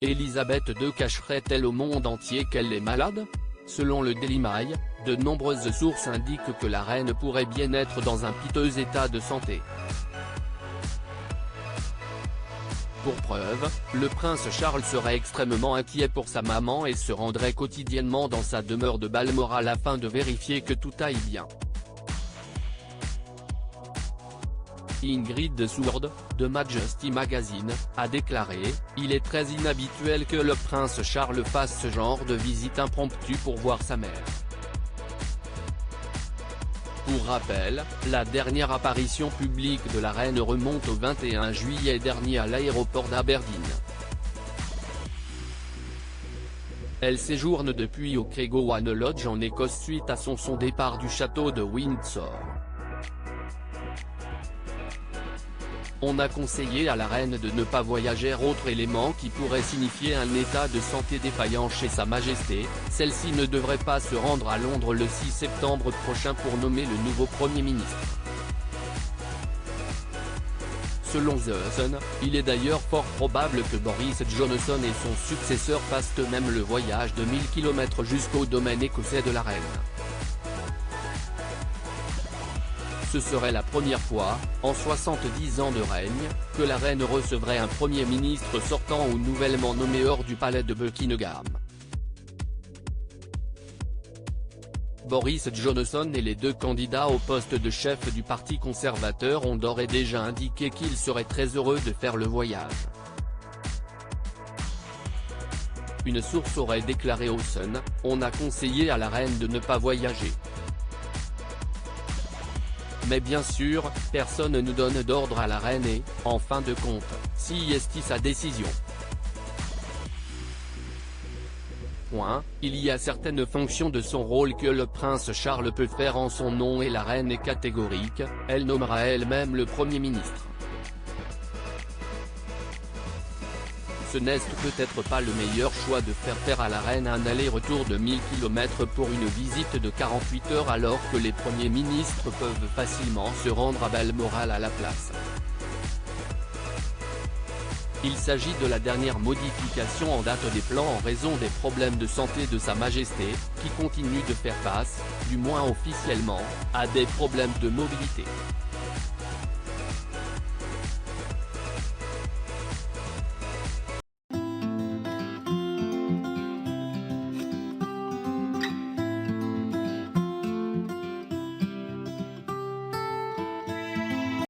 Elisabeth II cacherait-elle au monde entier qu'elle est malade? Selon le Daily Mail, de nombreuses sources indiquent que la reine pourrait bien être dans un piteux état de santé. Pour preuve, le prince Charles serait extrêmement inquiet pour sa maman et se rendrait quotidiennement dans sa demeure de Balmoral afin de vérifier que tout aille bien. Ingrid Sourde, de Majesty Magazine, a déclaré « Il est très inhabituel que le prince Charles fasse ce genre de visite impromptue pour voir sa mère ». Pour rappel, la dernière apparition publique de la reine remonte au 21 juillet dernier à l'aéroport d'Aberdeen. Elle séjourne depuis au Craigowwan Lodge en Écosse suite à son départ du château de Windsor. On a conseillé à la reine de ne pas voyager, autre élément qui pourrait signifier un état de santé défaillant chez Sa Majesté. Celle-ci ne devrait pas se rendre à Londres le 6 septembre prochain pour nommer le nouveau Premier ministre. Selon The Sun, il est d'ailleurs fort probable que Boris Johnson et son successeur fassent eux-mêmes le voyage de 1000 km jusqu'au domaine écossais de la reine. Ce serait la première fois, en 70 ans de règne, que la reine recevrait un Premier ministre sortant ou nouvellement nommé hors du palais de Buckingham. Boris Johnson et les deux candidats au poste de chef du parti conservateur ont d'ores et déjà indiqué qu'ils seraient très heureux de faire le voyage. Une source aurait déclaré au Sun, « On a conseillé à la reine de ne pas voyager. Mais bien sûr, personne ne donne d'ordre à la reine et, en fin de compte, si est sa décision. Il y a certaines fonctions de son rôle que le prince Charles peut faire en son nom et la reine est catégorique, elle nommera elle-même le Premier ministre. Ce n'est peut-être pas le meilleur choix de faire à la reine un aller-retour de 1000 km pour une visite de 48 heures alors que les premiers ministres peuvent facilement se rendre à Balmoral à la place. Il s'agit de la dernière modification en date des plans en raison des problèmes de santé de Sa Majesté, qui continue de faire face, du moins officiellement, à des problèmes de mobilité.